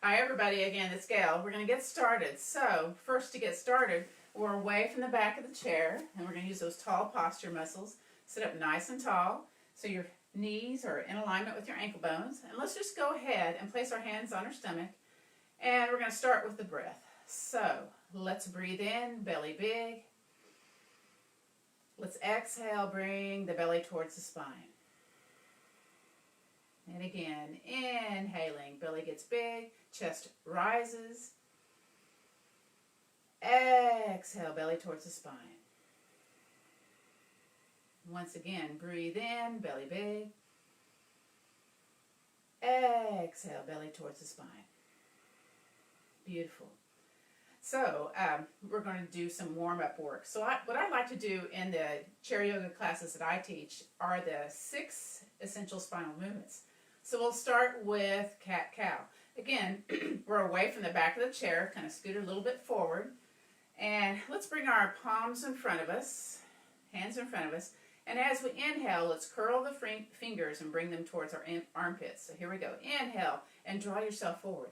Hi everybody, again it's Gail. We're going to get started. So first to get started, we're away from the back of the chair and we're going to use those tall posture muscles. Sit up nice and tall so your knees are in alignment with your ankle bones. And let's just go ahead and place our hands on our stomach and we're going to start with the breath. So let's breathe in, belly big. Let's exhale, bring the belly towards the spine. And again, inhaling, belly gets big, chest rises. Exhale, belly towards the spine. Once again, breathe in, belly big. Exhale, belly towards the spine. Beautiful. So we're going to do some warm-up work. So what I like to do in the chair yoga classes that I teach are the 6 essential spinal movements. So we'll start with cat-cow. Again, we're away from the back of the chair, kind of scoot a little bit forward. And let's bring our palms in front of us, hands in front of us. And as we inhale, let's curl the fingers and bring them towards our armpits. So here we go. Inhale and draw yourself forward.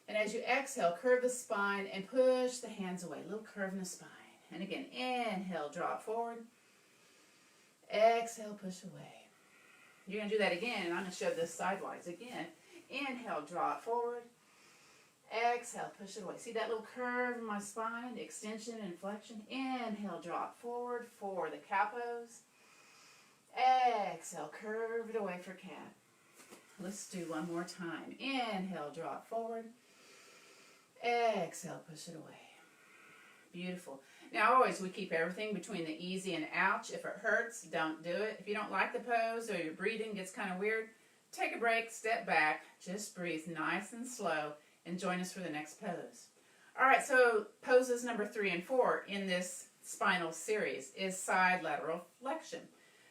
And as you exhale, curve the spine and push the hands away. A little curve in the spine. And again, inhale, draw it forward. Exhale, push away. You're going to do that again, and I'm going to show this sidewise. Again, inhale, draw it forward. Exhale, push it away. See that little curve in my spine, extension and flexion? Inhale, draw it forward for the cow pose. Exhale, curve it away for cat. Let's do one more time. Inhale, draw it forward. Exhale, push it away. Beautiful. Now, always we keep everything between the easy and ouch. If it hurts, don't do it. If you don't like the pose or your breathing gets kind of weird, take a break, step back, just breathe nice and slow, and join us for the next pose. All right, so poses number 3 and 4 in this spinal series is side lateral flexion.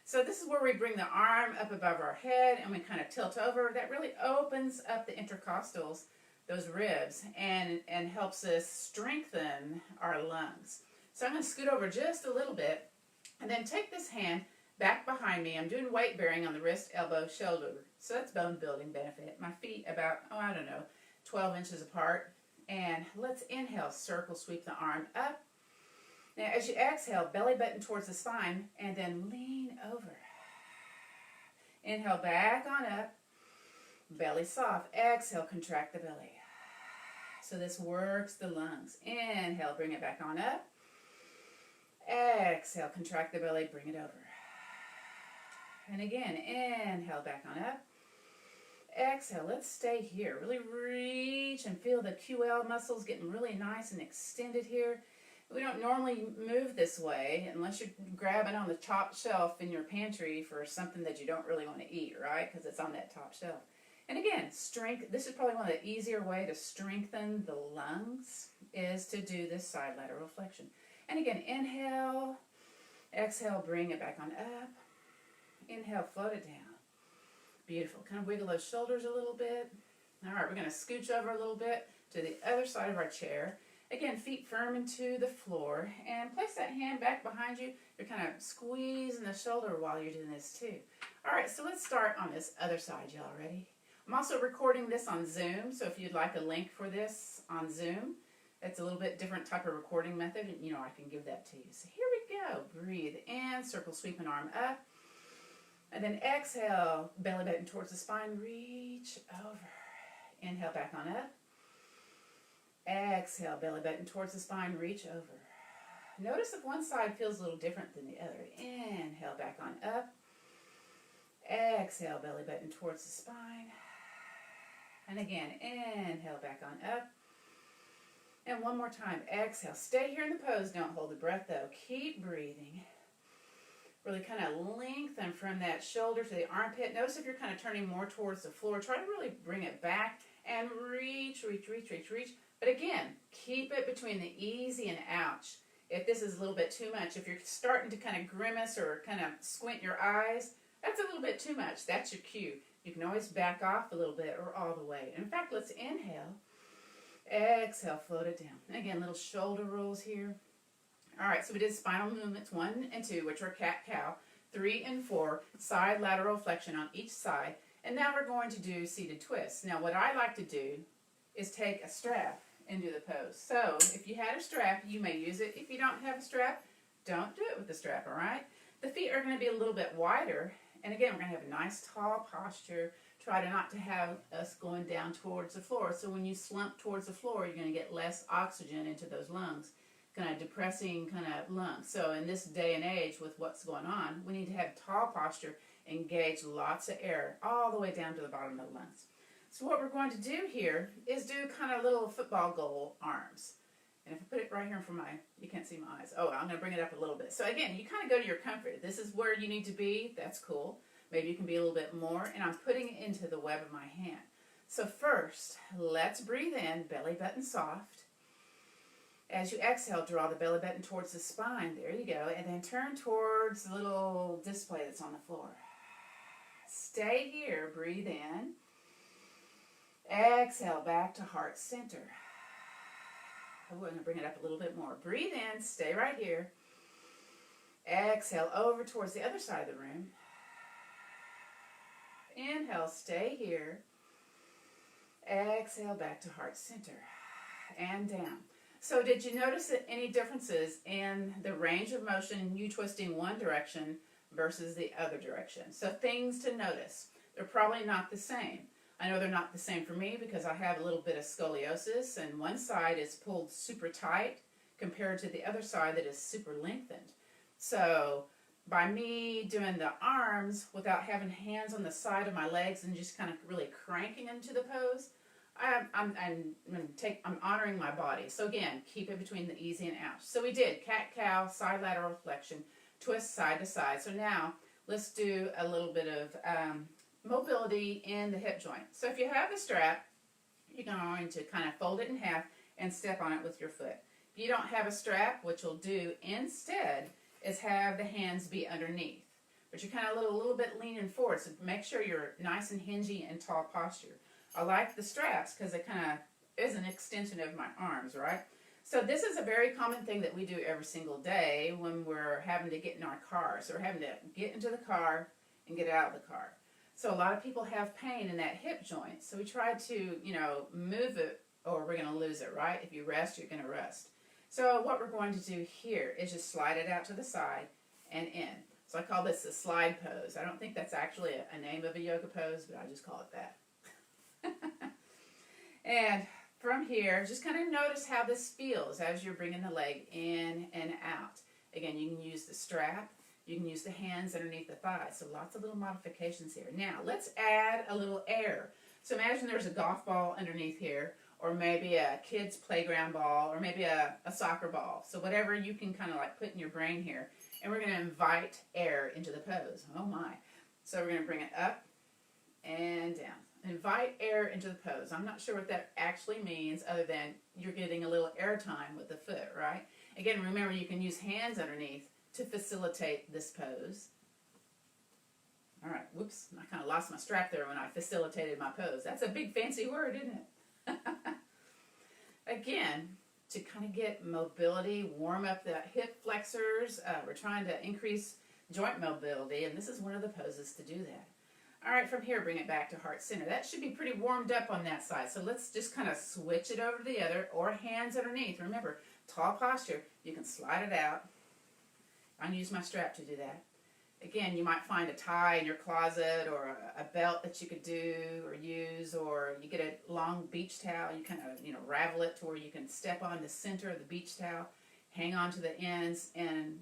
So this is where we bring the arm up above our head and we kind of tilt over. That really opens up the intercostals, those ribs, and helps us strengthen our lungs. So I'm going to scoot over just a little bit and then take this hand back behind me. I'm doing weight bearing on the wrist, elbow, shoulder. So that's bone building benefit. My feet about, 12 inches apart. And let's inhale, circle, sweep the arm up. Now as you exhale, belly button towards the spine and then lean over. Inhale back on up, belly soft. Exhale, contract the belly. So this works the lungs. Inhale, bring it back on up. Exhale, contract the belly, bring it over. And again, inhale, back on up. Exhale, let's stay here. Really reach and feel the QL muscles getting really nice and extended here. We don't normally move this way unless you're grabbing on the top shelf in your pantry for something that you don't really want to eat, right? Because it's on that top shelf. And again, strength. This is probably one of the easier way to strengthen the lungs is to do this side lateral flexion. And again, inhale, exhale, bring it back on up. Inhale, float it down. Beautiful. Kind of wiggle those shoulders a little bit. All right, we're going to scooch over a little bit to the other side of our chair. Again, feet firm into the floor. And place that hand back behind you. You're kind of squeezing the shoulder while you're doing this too. All right, so let's start on this other side. Y'all ready? I'm also recording this on Zoom, so if you'd like a link for this on Zoom, it's a little bit different type of recording method, and I can give that to you. So here we go. Breathe in, circle, sweep an arm up. And then exhale, belly button towards the spine, reach over. Inhale, back on up. Exhale, belly button towards the spine, reach over. Notice if one side feels a little different than the other. Inhale, back on up. Exhale, belly button towards the spine. And again, inhale, back on up. And one more time, exhale. Stay here in the pose, don't hold the breath though. Keep breathing. Really kind of lengthen from that shoulder to the armpit. Notice if you're kind of turning more towards the floor, try to really bring it back and reach, reach, reach, reach, reach. But again, keep it between the easy and ouch. If this is a little bit too much, if you're starting to kind of grimace or kind of squint your eyes, that's a little bit too much. That's your cue. You can always back off a little bit or all the way. In fact, let's inhale. Exhale, float it down. And again, little shoulder rolls here. All right, so we did spinal movements 1 and 2, which are cat-cow. 3 and 4, side lateral flexion on each side. And now we're going to do seated twists. Now, what I like to do is take a strap and do the pose. So if you had a strap, you may use it. If you don't have a strap, don't do it with the strap, all right? The feet are going to be a little bit wider. And again, we're going to have a nice tall posture. Try to not to have us going down towards the floor. So when you slump towards the floor, you're going to get less oxygen into those lungs, kind of depressing kind of lungs. So in this day and age with what's going on, we need to have tall posture, engage lots of air all the way down to the bottom of the lungs. So what we're going to do here is do kind of little football goal arms. And if I put it right here in front of you can't see my eyes. Oh, I'm going to bring it up a little bit. So again, you kind of go to your comfort. This is where you need to be. That's cool. Maybe you can be a little bit more. And I'm putting it into the web of my hand. So first, let's breathe in, belly button soft. As you exhale, draw the belly button towards the spine. There you go. And then turn towards the little display that's on the floor. Stay here. Breathe in. Exhale back to heart center. I'm going to bring it up a little bit more. Breathe in. Stay right here. Exhale over towards the other side of the room. Inhale. Stay here. Exhale back to heart center. And down. So did you notice any differences in the range of motion, you twisting one direction versus the other direction? So things to notice. They're probably not the same. I know they're not the same for me because I have a little bit of scoliosis and one side is pulled super tight compared to the other side that is super lengthened. So by me doing the arms without having hands on the side of my legs and just kind of really cranking into the pose, I'm honoring my body. So again, keep it between the easy and out. So we did cat-cow, side lateral flexion, twist side to side. So now let's do a little bit of mobility in the hip joint. So if you have the strap, you're going to kind of fold it in half and step on it with your foot. If you don't have a strap, what you'll do instead is have the hands be underneath. But you're kind of a little bit leaning forward, so make sure you're nice and hingy and tall posture. I like the straps because it kind of is an extension of my arms, right? So this is a very common thing that we do every single day when we're having to get in our car. So we're having to get into the car and get out of the car. So a lot of people have pain in that hip joint. So we try to, move it or we're going to lose it, right? If you rest, you're going to rest. So what we're going to do here is just slide it out to the side and in. So I call this the slide pose. I don't think that's actually a name of a yoga pose, but I just call it that. And from here, just kind of notice how this feels as you're bringing the leg in and out. Again, you can use the strap. You can use the hands underneath the thighs. So lots of little modifications here. Now, let's add a little air. So imagine there's a golf ball underneath here, or maybe a kid's playground ball, or maybe a soccer ball. So whatever you can kind of like put in your brain here. And we're going to invite air into the pose. Oh my. So we're going to bring it up and down. Invite air into the pose. I'm not sure what that actually means other than you're getting a little air time with the foot, right? Again, remember you can use hands underneath to facilitate this pose. All right, whoops, I kind of lost my strap there when I facilitated my pose. That's a big fancy word, isn't it? Again, to kind of get mobility, warm up the hip flexors. We're trying to increase joint mobility, and this is one of the poses to do that. All right, from here, bring it back to heart center. That should be pretty warmed up on that side. So let's just kind of switch it over to the other, or hands underneath. Remember, tall posture. You can slide it out. I'm going to use my strap to do that. Again, you might find a tie in your closet or a belt that you could do or use, or you get a long beach towel. You kind of, ravel it to where you can step on the center of the beach towel, hang on to the ends, and,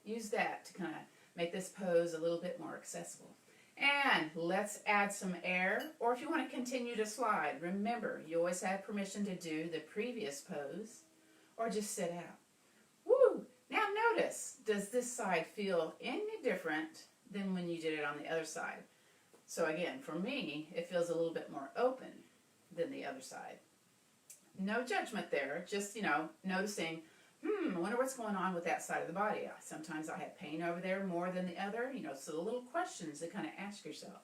use that to kind of make this pose a little bit more accessible. And let's add some air, or if you want to continue to slide, remember, you always have permission to do the previous pose or just sit out. Woo! Now notice, does this side feel any different than when you did it on the other side? So again, for me, it feels a little bit more open than the other side. No judgment there, just, noticing, I wonder what's going on with that side of the body. Sometimes I have pain over there more than the other, so the little questions to kind of ask yourself.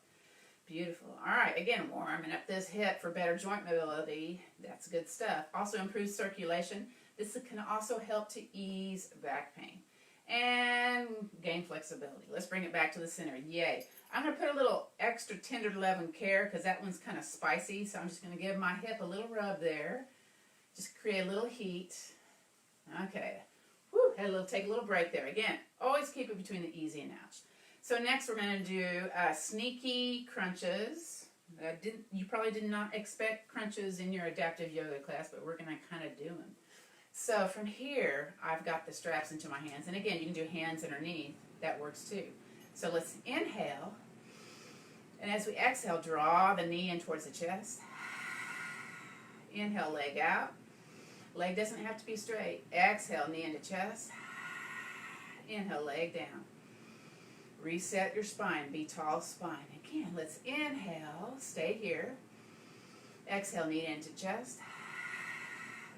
Beautiful. All right, again, warming up this hip for better joint mobility. That's good stuff. Also improves circulation. This can also help to ease back pain and gain flexibility. Let's bring it back to the center. Yay. I'm going to put a little extra tender love and care because that one's kind of spicy. So I'm just going to give my hip a little rub there. Just create a little heat. Okay. Whew, take a little break there. Again, always keep it between the easy and ouch. So next we're going to do sneaky crunches. You probably did not expect crunches in your adaptive yoga class, but we're going to kind of do them. So from here, I've got the straps into my hands. And again, you can do hands underneath. That works too. So let's inhale. And as we exhale, draw the knee in towards the chest. Inhale, leg out. Leg doesn't have to be straight. Exhale, knee into chest. Inhale, leg down. Reset your spine. Be tall spine. Again, let's inhale. Stay here. Exhale, knee into chest.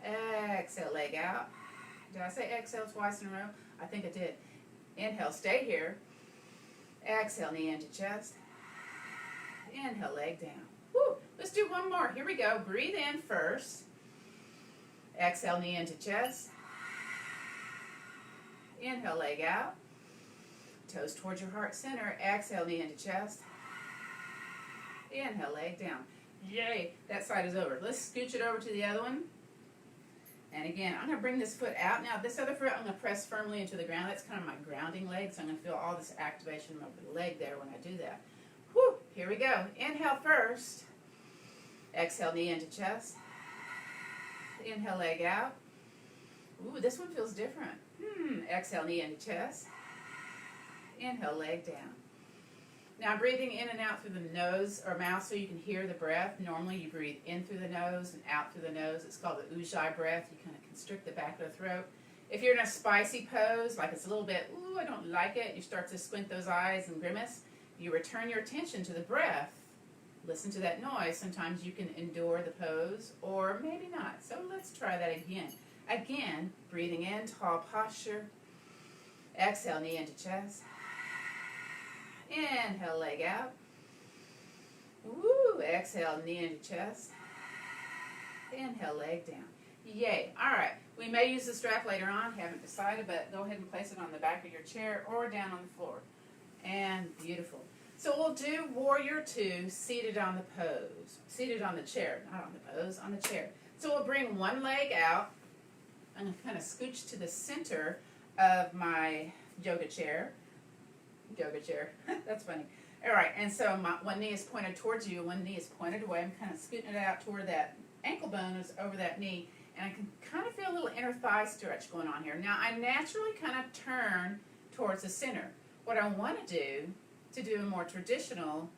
Exhale, leg out. Did I say exhale twice in a row? I think I did. Inhale, stay here. Exhale, knee into chest. Inhale, leg down. Woo. Let's do one more. Here we go. Breathe in first. Exhale, knee into chest. Inhale, leg out. Toes towards your heart center. Exhale, knee into chest. Inhale, leg down. Yay. That side is over. Let's scooch it over to the other one. And again, I'm going to bring this foot out. Now, this other foot, I'm going to press firmly into the ground. That's kind of my grounding leg, so I'm going to feel all this activation of the leg there when I do that. Whew, here we go. Inhale first. Exhale, knee into chest. Inhale, leg out. Ooh, this one feels different. Exhale, knee into chest. Inhale, leg down. Now, breathing in and out through the nose or mouth so you can hear the breath. Normally, you breathe in through the nose and out through the nose. It's called the Ujjayi breath. You kind of constrict the back of the throat. If you're in a spicy pose, like it's a little bit, ooh, I don't like it, you start to squint those eyes and grimace, you return your attention to the breath. Listen to that noise. Sometimes you can endure the pose or maybe not. So let's try that again. Again, breathing in, tall posture. Exhale, knee into chest. Inhale, leg out. Woo, exhale, knee into chest. Inhale, leg down. Yay. All right. We may use the strap later on. Haven't decided, but go ahead and place it on the back of your chair or down on the floor. And beautiful. So we'll do warrior two seated on the pose. Seated on the chair, not on the pose, on the chair. So we'll bring one leg out. I'm going to kind of scooch to the center of my yoga chair. That's funny. All right, and so my one knee is pointed towards you, one knee is pointed away. I'm kind of scooting it out toward that ankle bone is over that knee, and I can kind of feel a little inner thigh stretch going on here. Now, I naturally kind of turn towards the center. What I want to do a more traditional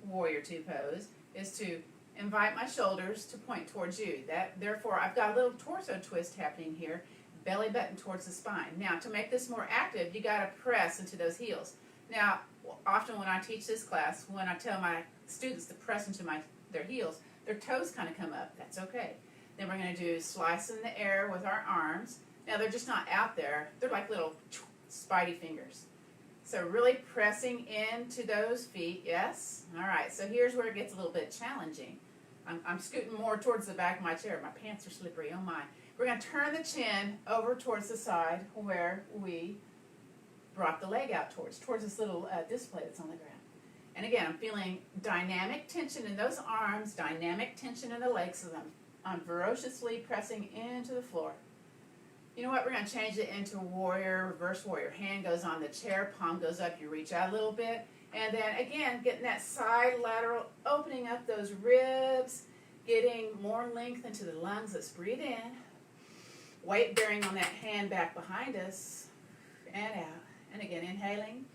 warrior two pose is to invite my shoulders to point towards you. Therefore, I've got a little torso twist happening here, belly button towards the spine. Now, to make this more active, you got to press into those heels. Now, often when I teach this class, when I tell my students to press into their heels, their toes kind of come up. That's okay. Then we're going to do slice in the air with our arms. Now, they're just not out there. They're like little spidey fingers. So really pressing into those feet, yes? All right, so here's where it gets a little bit challenging. I'm scooting more towards the back of my chair. My pants are slippery, oh my. We're going to turn the chin over towards the side where we brought the leg out towards this little display that's on the ground. And again, I'm feeling dynamic tension in those arms, dynamic tension in the legs, so I'm ferociously pressing into the floor. You know what, we're going to change it into warrior, reverse warrior. Hand goes on the chair, palm goes up, you reach out a little bit. And then again, getting that side lateral, opening up those ribs, getting more length into the lungs. Let's breathe in. Weight bearing on that hand back behind us. And out. And again, inhaling.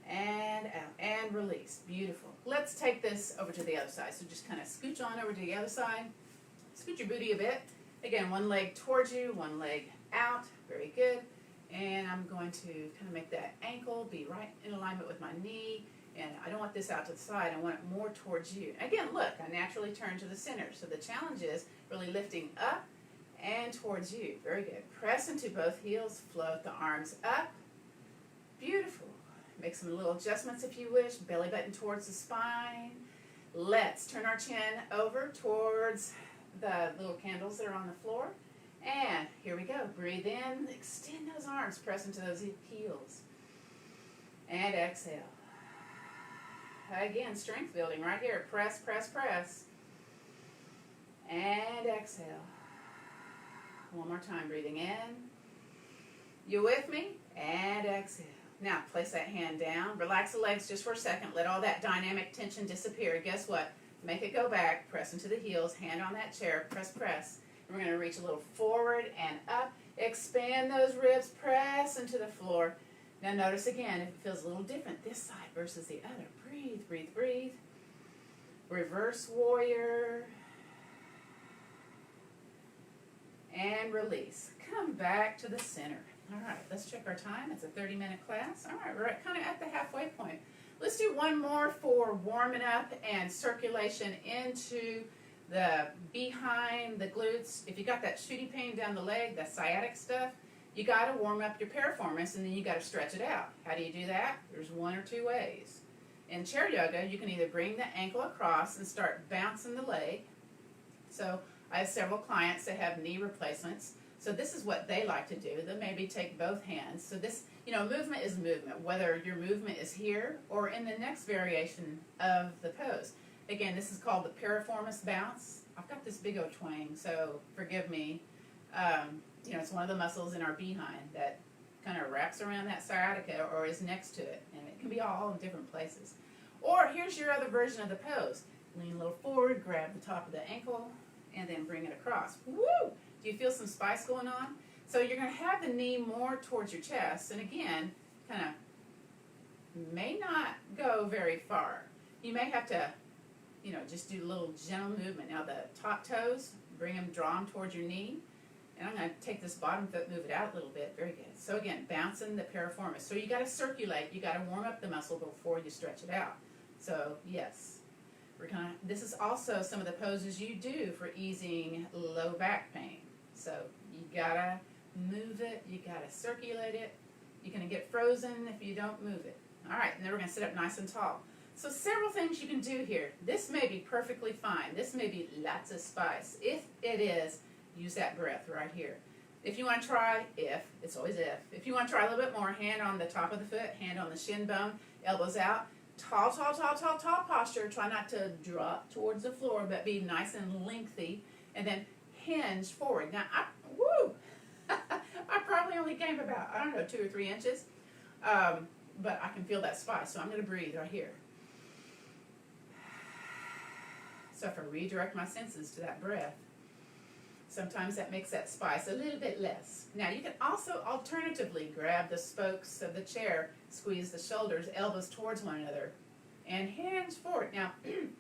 And out. And release. Beautiful. Let's take this over to the other side. So just kind of scooch on over to the other side. Scoot your booty a bit. Again, one leg towards you, one leg out. Very good. And I'm going to kind of make that ankle be right in alignment with my knee. And I don't want this out to the side. I want it more towards you. Again, look, I naturally turn to the center. So the challenge is really lifting up and towards you. Very good. Press into both heels. Float the arms up. Beautiful. Make some little adjustments if you wish. Belly button towards the spine. Let's turn our chin over towards the little candles that are on the floor. And here we go. Breathe in. Extend those arms. Press into those heels. And exhale. Again, strength building right here. Press, press, press. And exhale. One more time, breathing in. You with me? And exhale. Now, place that hand down. Relax the legs just for a second. Let all that dynamic tension disappear. Guess what? Make it go back. Press into the heels. Hand on that chair. Press, press. And we're going to reach a little forward and up. Expand those ribs. Press into the floor. Now, notice again, if it feels a little different this side versus the other. Breathe, breathe, breathe. Reverse warrior. And release. Come back to the center. All right, let's check our time. It's a 30-minute class. All right, we're kind of at the halfway point. Let's do one more for warming up and circulation into the behind, the glutes. If you got that shooty pain down the leg, that sciatic stuff, you got to warm up your piriformis, and then you got to stretch it out. How do you do that? There's one or two ways. In chair yoga, you can either bring the ankle across and start bouncing the leg. So I have several clients that have knee replacements. So this is what they like to do. They'll maybe take both hands. So this, movement is movement, whether your movement is here or in the next variation of the pose. Again, this is called the piriformis bounce. I've got this big old twang, so forgive me. It's one of the muscles in our behind that kind of wraps around that sciatica or is next to it. And it can be all in different places. Or here's your other version of the pose. Lean a little forward, grab the top of the ankle, and then bring it across. Woo! Do you feel some spice going on? So you're going to have the knee more towards your chest. And again, kind of may not go very far. You may have to, just do a little gentle movement. Now the top toes, draw them towards your knee. And I'm going to take this bottom foot, move it out a little bit. Very good. So again, bouncing the piriformis. So you got to circulate. You got to warm up the muscle before you stretch it out. So yes. This is also some of the poses you do for easing low back pain. So you gotta move it, you gotta circulate it. You're gonna get frozen if you don't move it. All right, and then we're gonna sit up nice and tall. So several things you can do here. This may be perfectly fine. This may be lots of spice. If it is, use that breath right here. If you want to try, it's always if you want to try a little bit more, hand on the top of the foot, hand on the shin bone, elbows out. Tall, tall, tall, tall, tall posture. Try not to drop towards the floor, but be nice and lengthy. And then hinge forward. Now, I probably only came about, 2 or 3 inches. But I can feel that spice. So I'm going to breathe right here. So if I redirect my senses to that breath, sometimes that makes that spice a little bit less. Now, you can also alternatively grab the spokes of the chair, squeeze the shoulders, elbows towards one another, and hands forward. Now,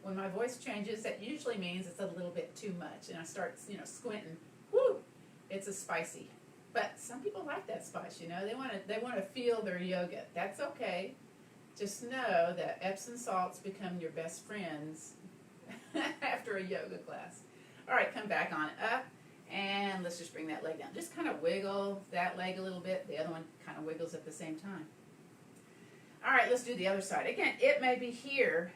when my voice changes, that usually means it's a little bit too much, and I start, squinting. Woo! It's a spicy. But some people like that spice, They want to feel their yoga. That's okay. Just know that Epsom salts become your best friends after a yoga class. All right, come back on up. And let's just bring that leg down. Just kind of wiggle that leg a little bit. The other one kind of wiggles at the same time. All right, let's do the other side. Again, it may be here,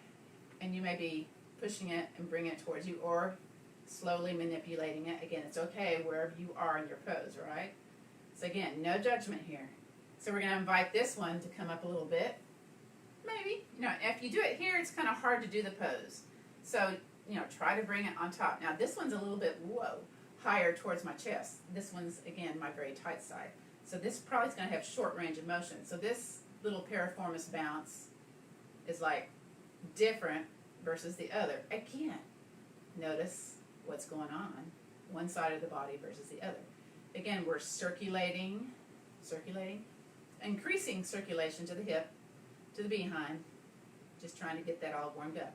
and you may be pushing it and bringing it towards you, or slowly manipulating it. Again, it's okay wherever you are in your pose, right? So again, no judgment here. So we're going to invite this one to come up a little bit. Maybe. If you do it here, it's kind of hard to do the pose. So, try to bring it on top. Now, this one's a little bit, higher towards my chest. This one's, again, my very tight side. So this probably is going to have short range of motion. So this little piriformis bounce is like different versus the other. Again, notice what's going on. One side of the body versus the other. Again, we're circulating, increasing circulation to the hip, to the behind, just trying to get that all warmed up.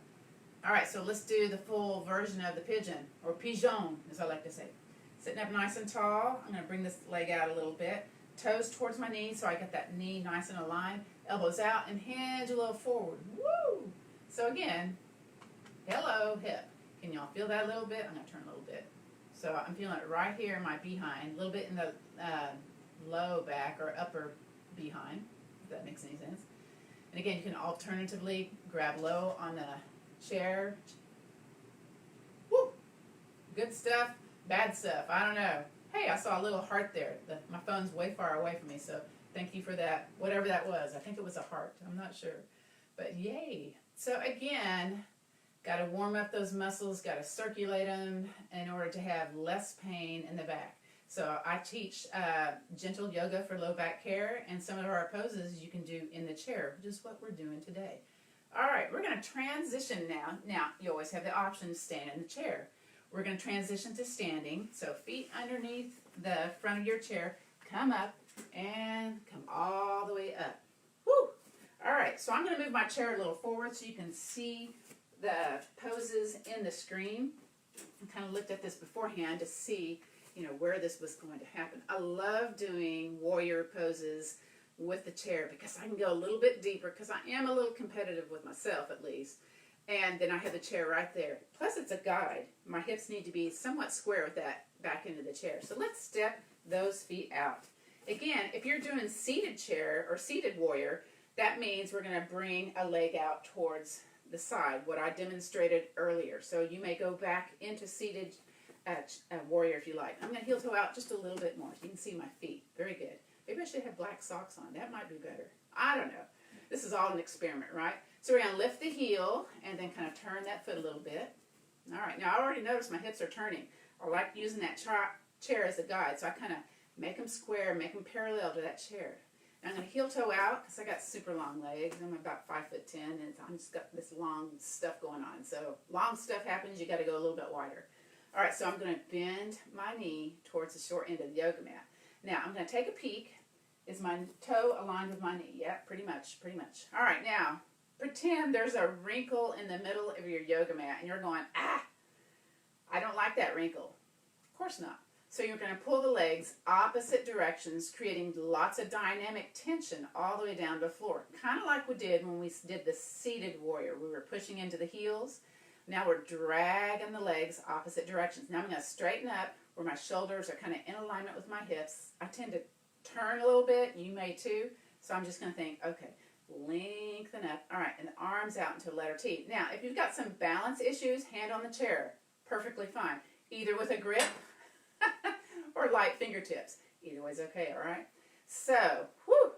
All right, so let's do the full version of the pigeon, or pigeon, as I like to say. Sitting up nice and tall. I'm going to bring this leg out a little bit. Toes towards my knees, so I get that knee nice and aligned. Elbows out and hinge a little forward. Woo! So again, hello, hip. Can y'all feel that a little bit? I'm going to turn a little bit. So I'm feeling it right here in my behind, a little bit in the low back or upper behind, if that makes any sense. And again, you can alternatively grab low on the chair. Woo! Good stuff, bad stuff, I don't know. Hey, I saw a little heart there. My phone's way far away from me, so thank you for that, whatever that was. I think it was a heart, I'm not sure. But yay. So again, got to warm up those muscles, got to circulate them in order to have less pain in the back. So I teach gentle yoga for low back care, and some of our poses you can do in the chair, which is what we're doing today. All right, we're going to transition now. Now, you always have the option to stand in the chair. We're going to transition to standing. So feet underneath the front of your chair, come up and come all the way up. Woo! All right, so I'm going to move my chair a little forward so you can see the poses in the screen. I kind of looked at this beforehand to see, where this was going to happen. I love doing warrior poses with the chair because I can go a little bit deeper because I am a little competitive with myself at least. And then I have the chair right there. Plus it's a guide. My hips need to be somewhat square with that back into the chair. So let's step those feet out. Again, if you're doing seated chair or seated warrior, that means we're going to bring a leg out towards the side, what I demonstrated earlier. So you may go back into seated warrior if you like. I'm going to heel toe out just a little bit more so you can see my feet. Very good. Maybe I should have black socks on. That might be better. I don't know. This is all an experiment, right? So we're going to lift the heel and then kind of turn that foot a little bit. All right. Now, I already noticed my hips are turning. I like using that chair as a guide, so I kind of make them square, make them parallel to that chair. And I'm going to heel toe out because I got super long legs. I'm about 5'10", and I'm just got this long stuff going on. So long stuff happens, you got to go a little bit wider. All right, so I'm going to bend my knee towards the short end of the yoga mat. Now, I'm going to take a peek. Is my toe aligned with my knee? Yeah, pretty much. All right, now, pretend there's a wrinkle in the middle of your yoga mat, and you're going, I don't like that wrinkle. Of course not. So you're going to pull the legs opposite directions, creating lots of dynamic tension all the way down to the floor. Kind of like we did when we did the seated warrior. We were pushing into the heels. Now we're dragging the legs opposite directions. Now I'm going to straighten up where my shoulders are kind of in alignment with my hips. I tend to turn a little bit. You may too. So I'm just going to think, okay, lengthen up. All right, and the arms out into letter T. Now, if you've got some balance issues, hand on the chair. Perfectly fine. Either with a grip or light fingertips. Either way's okay, all right? So,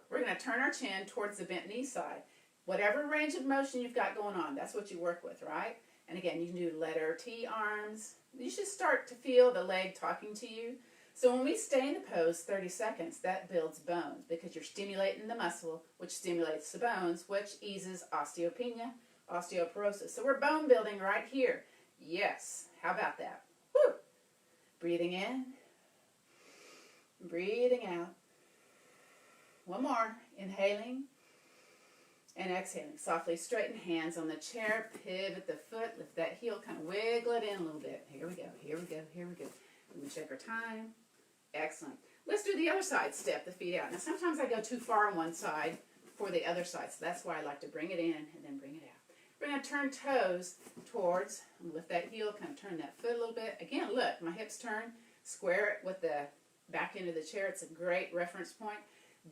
we're going to turn our chin towards the bent knee side. Whatever range of motion you've got going on, that's what you work with, right? And again, you can do letter T arms. You should start to feel the leg talking to you. So when we stay in the pose 30 seconds, that builds bones because you're stimulating the muscle, which stimulates the bones, which eases osteopenia, osteoporosis. So we're bone building right here. Yes. How about that? Woo! Breathing in. Breathing out. One more. Inhaling and exhaling. Softly straighten hands on the chair. Pivot the foot. Lift that heel. Kind of wiggle it in a little bit. Here we go. We check our time. Excellent. Let's do the other side. Step the feet out. Now sometimes I go too far on one side for the other side. So that's why I like to bring it in and then bring it out. We're going to turn toes towards, lift that heel, kind of turn that foot a little bit. Again, look, my hips turn, square it with the back end of the chair. It's a great reference point.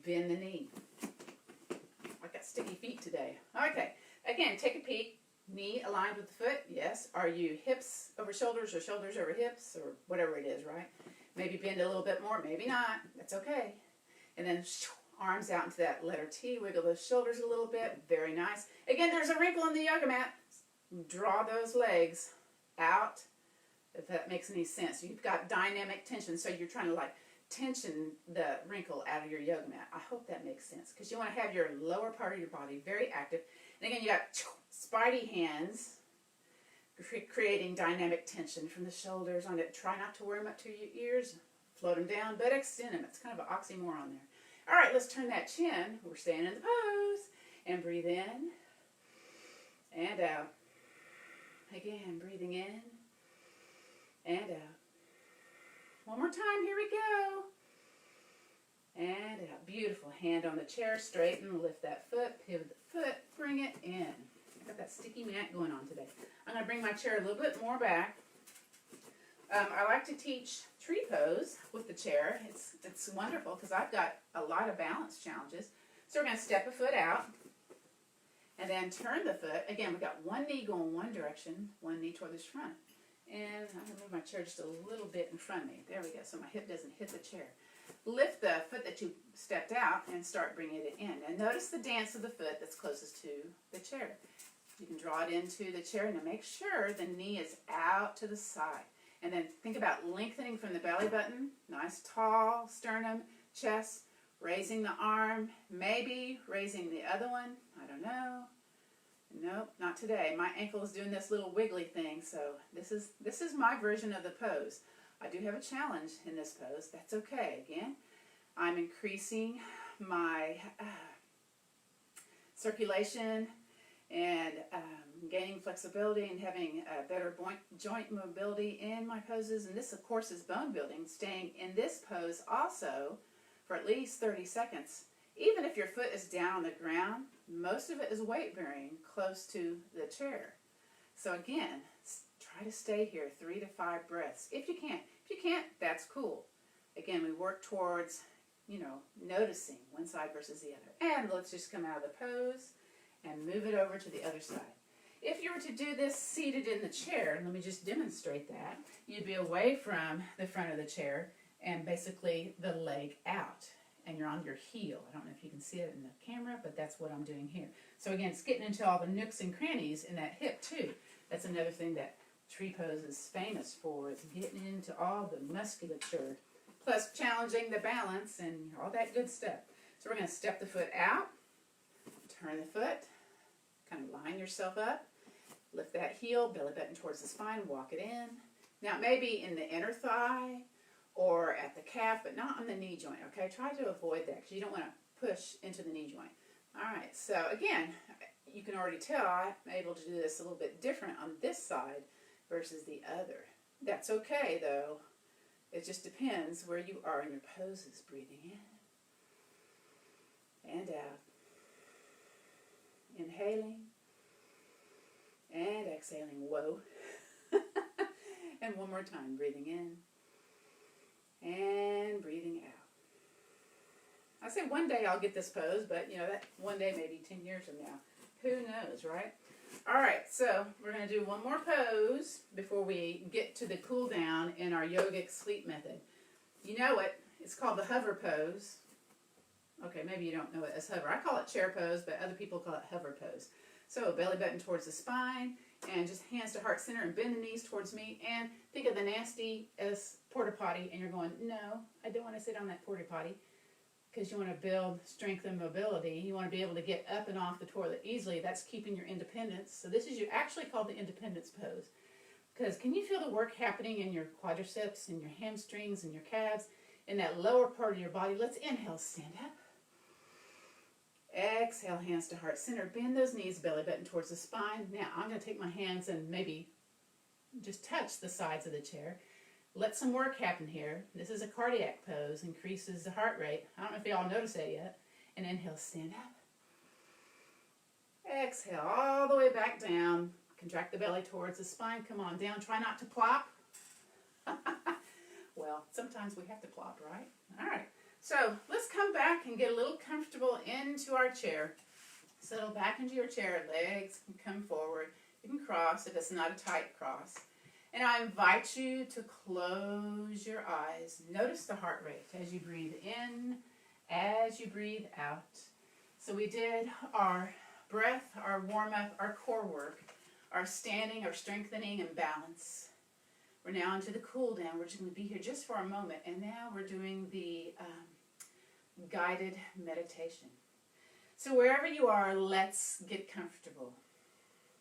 Bend the knee. I got sticky feet today. Okay, again, take a peek. Knee aligned with the foot, yes. Are you hips over shoulders or shoulders over hips or whatever it is, right? Maybe bend a little bit more, maybe not. That's okay. And then arms out into that letter T. Wiggle those shoulders a little bit. Very nice. Again, there's a wrinkle in the yoga mat. Draw those legs out, if that makes any sense. You've got dynamic tension, so you're trying to tension the wrinkle out of your yoga mat. I hope that makes sense because you want to have your lower part of your body very active. And again, you got spidey hands creating dynamic tension from the shoulders on it. Try not to wear them up to your ears. Float them down, but extend them. It's kind of an oxymoron there. All right, let's turn that chin. We're staying in the pose. And breathe in and out. Again, breathing in and out. One more time. Here we go. And out. Beautiful. Hand on the chair. Straighten. Lift that foot. Pivot the foot. Bring it in. I got that sticky mat going on today. I'm going to bring my chair a little bit more back. I like to teach tree pose with the chair. It's wonderful because I've got a lot of balance challenges. So we're going to step a foot out and then turn the foot. Again, we've got one knee going one direction, one knee toward the front. And I'm going to move my chair just a little bit in front of me. There we go, so my hip doesn't hit the chair. Lift the foot that you stepped out and start bringing it in. And notice the dance of the foot that's closest to the chair. You can draw it into the chair, and then make sure the knee is out to the side. And then think about lengthening from the belly button, nice tall sternum, chest, raising the arm, maybe raising the other one. I don't know. Nope, not today. My ankle is doing this little wiggly thing, so this is my version of the pose. I do have a challenge in this pose. That's okay. Again, I'm increasing my circulation and gaining flexibility and having better joint mobility in my poses. And this, of course, is bone building, staying in this pose also for at least 30 seconds. Even if your foot is down on the ground, most of it is weight bearing close to the chair. So again, try to stay here 3 to 5 breaths if you can. If you can't, that's cool. Again, we work towards, noticing one side versus the other. And let's just come out of the pose and move it over to the other side. If you were to do this seated in the chair, let me just demonstrate that, you'd be away from the front of the chair and basically the leg out. And you're on your heel. I don't know if you can see it in the camera, but that's what I'm doing here. So again, it's getting into all the nooks and crannies in that hip too. That's another thing that tree pose is famous for, is getting into all the musculature, plus challenging the balance and all that good stuff. So we're going to step the foot out, turn the foot, kind of line yourself up, lift that heel, belly button towards the spine, walk it in. Now it may be in the inner thigh or at the calf, but not on the knee joint, okay? Try to avoid that because you don't want to push into the knee joint. All right, so again, you can already tell I'm able to do this a little bit different on this side versus the other. That's okay, though. It just depends where you are in your poses. Breathing in and out. Inhaling and exhaling. Whoa. And one more time. Breathing in and breathing out. I say one day I'll get this pose, but that one day maybe 10 years from now. Who knows, right? All right, so we're going to do one more pose before we get to the cool down in our yogic sleep method. You know it. It's called the hover pose. Okay, maybe you don't know it as hover. I call it chair pose, but other people call it hover pose. So belly button towards the spine, and just hands to heart center, and bend the knees towards me, and think of the nasty as porta potty, and you're going, no, I don't want to sit on that porta potty, because you want to build strength and mobility. You want to be able to get up and off the toilet easily. That's keeping your independence. So this is actually called the independence pose. Because can you feel the work happening in your quadriceps, and your hamstrings, and your calves, in that lower part of your body? Let's inhale, stand up. Exhale, hands to heart center. Bend those knees, belly button towards the spine. Now, I'm going to take my hands and maybe just touch the sides of the chair. Let some work happen here. This is a cardiac pose. Increases the heart rate. I don't know if y'all noticed that yet. And inhale, stand up. Exhale, all the way back down. Contract the belly towards the spine. Come on down. Try not to plop. Well, sometimes we have to plop, right? All right. So let's come back and get a little comfortable into our chair. Settle back into your chair. Legs can come forward. You can cross if it's not a tight cross. And I invite you to close your eyes. Notice the heart rate as you breathe in, as you breathe out. So we did our breath, our warm-up, our core work, our standing, our strengthening, and balance. We're now into the cool down. We're just going to be here just for a moment. And now we're doing the guided meditation. So wherever you are, let's get comfortable.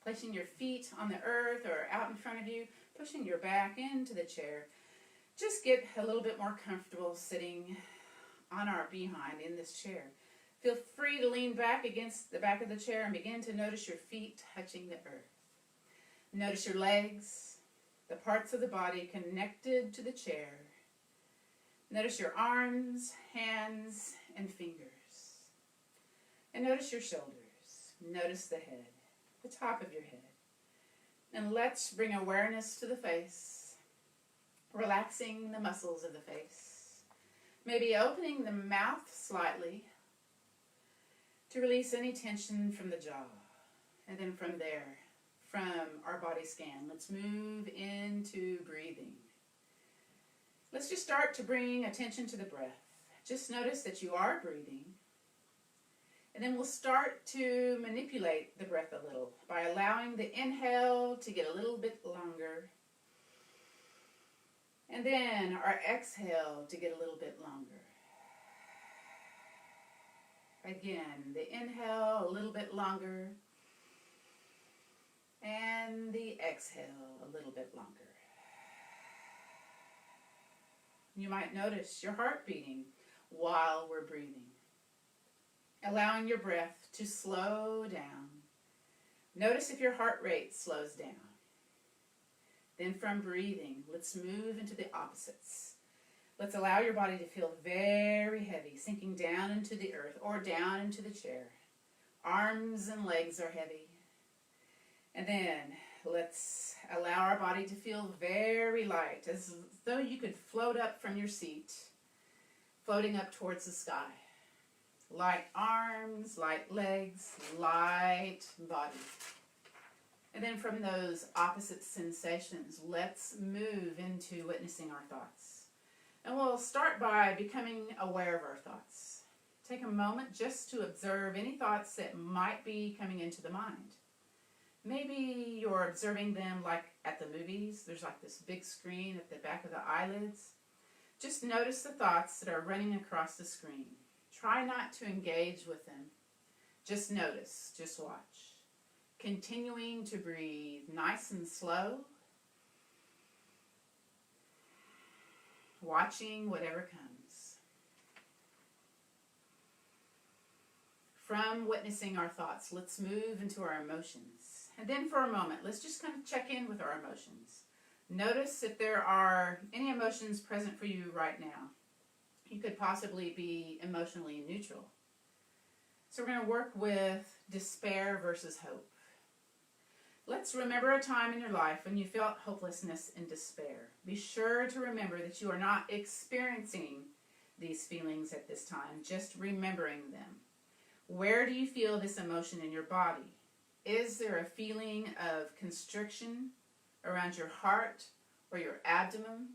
Placing your feet on the earth or out in front of you, pushing your back into the chair. Just get a little bit more comfortable sitting on our behind in this chair. Feel free to lean back against the back of the chair and begin to notice your feet touching the earth. Notice your legs, the parts of the body connected to the chair. Notice your arms, hands, and fingers. And notice your shoulders. Notice the head, the top of your head. And let's bring awareness to the face, relaxing the muscles of the face. Maybe opening the mouth slightly to release any tension from the jaw. And then from there, from our body scan, let's move into breathing. Let's just start to bring attention to the breath. Just notice that you are breathing. And then we'll start to manipulate the breath a little by allowing the inhale to get a little bit longer. And then our exhale to get a little bit longer. Again, the inhale a little bit longer. And the exhale a little bit longer. You might notice your heart beating while we're breathing. Allowing your breath to slow down. Notice if your heart rate slows down. Then from breathing, let's move into the opposites. Let's allow your body to feel very heavy, sinking down into the earth or down into the chair. Arms and legs are heavy. And then let's allow our body to feel very light, as though you could float up from your seat, floating up towards the sky. Light arms, light legs, light body. And then from those opposite sensations, let's move into witnessing our thoughts. And we'll start by becoming aware of our thoughts. Take a moment just to observe any thoughts that might be coming into the mind. Maybe you're observing them like at the movies. There's like this big screen at the back of the eyelids. Just notice the thoughts that are running across the screen. Try not to engage with them. Just notice, just watch. Continuing to breathe nice and slow. Watching whatever comes. From witnessing our thoughts, let's move into our emotions. And then for a moment, let's just kind of check in with our emotions. Notice if there are any emotions present for you right now. You could possibly be emotionally neutral. So we're going to work with despair versus hope. Let's remember a time in your life when you felt hopelessness and despair. Be sure to remember that you are not experiencing these feelings at this time, just remembering them. Where do you feel this emotion in your body? Is there a feeling of constriction around your heart or your abdomen?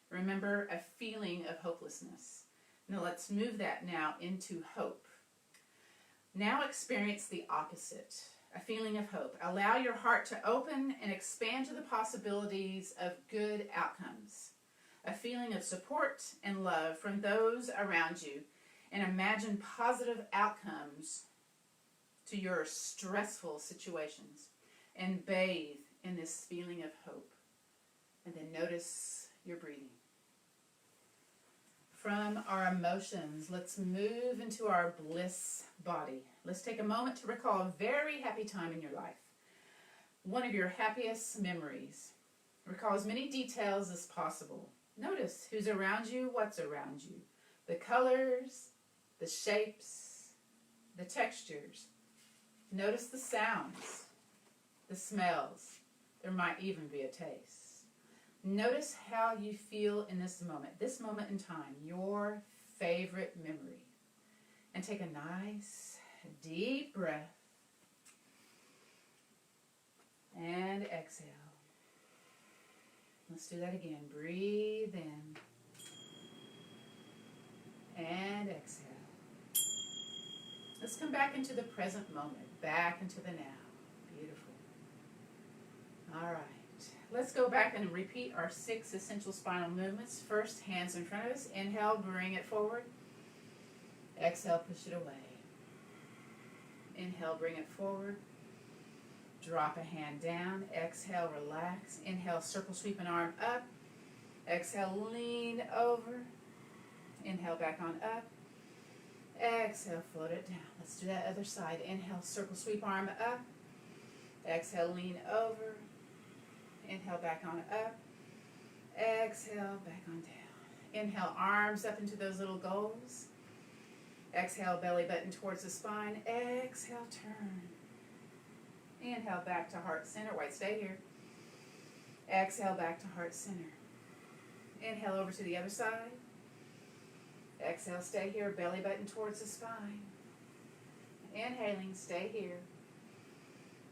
Remember, a feeling of hopelessness. Now let's move that now into hope. Now experience the opposite, a feeling of hope. Allow your heart to open and expand to the possibilities of good outcomes. A feeling of support and love from those around you, and imagine positive outcomes to your stressful situations, and bathe in this feeling of hope. And then notice your breathing. From our emotions, let's move into our bliss body. Let's take a moment to recall a very happy time in your life. One of your happiest memories. Recall as many details as possible. Notice who's around you, what's around you. The colors, the shapes, the textures. Notice the sounds, the smells. There might even be a taste. Notice how you feel in this moment in time, your favorite memory. And take a nice, deep breath. And exhale. Let's do that again. Breathe in. And exhale. Let's come back into the present moment, back into the now. Beautiful. All right. Let's go back and repeat our 6 essential spinal movements. First, hands in front of us. Inhale, bring it forward. Exhale, push it away. Inhale, bring it forward. Drop a hand down. Exhale, relax. Inhale, circle sweep an arm up. Exhale, lean over. Inhale, back on up. Exhale, float it down. Let's do that other side. Inhale, circle sweep arm up. Exhale, lean over. Inhale, back on up. Exhale, back on down. Inhale, arms up into those little goals. Exhale, belly button towards the spine. Exhale, turn. Inhale, back to heart center. Wait, stay here. Exhale, back to heart center. Inhale, over to the other side. Exhale, stay here. Belly button towards the spine. Inhaling, stay here.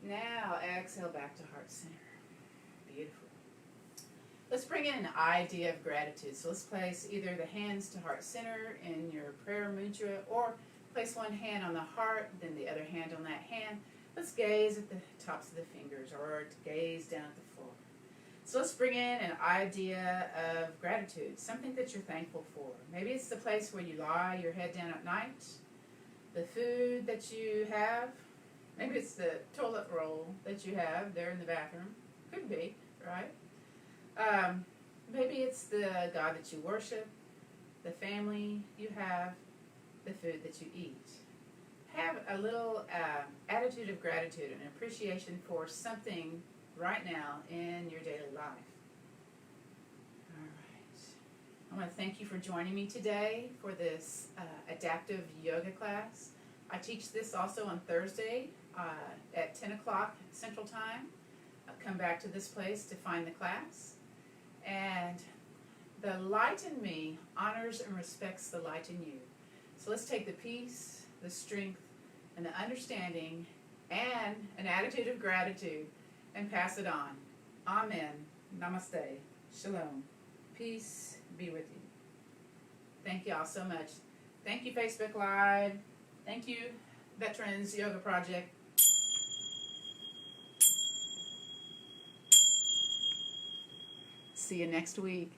Now, exhale, back to heart center. Beautiful. Let's bring in an idea of gratitude. So let's place either the hands to heart center in your prayer mudra, or Place one hand on the heart, then the other hand on that hand. Let's gaze at the tops of the fingers, or gaze down at the floor. So let's bring in an idea of gratitude, something that you're thankful for. Maybe it's the place where you lie your head down at night, the food that you have. Maybe it's the toilet roll that you have there in the bathroom. Could be, right? Maybe it's the God that you worship, the family you have, the food that you eat. Have a little attitude of gratitude and appreciation for something right now in your daily life. All right. I want to thank you for joining me today for this adaptive yoga class. I teach this also on Thursday at 10 o'clock Central Time. I'll come back to this place to find the class. And the light in me honors and respects the light in you. So let's take the peace, the strength, and the understanding, and an attitude of gratitude, and pass it on. Amen. Namaste. Shalom. Peace be with you. Thank you all so much. Thank you, Facebook Live. Thank you, Veterans Yoga Project. See you next week.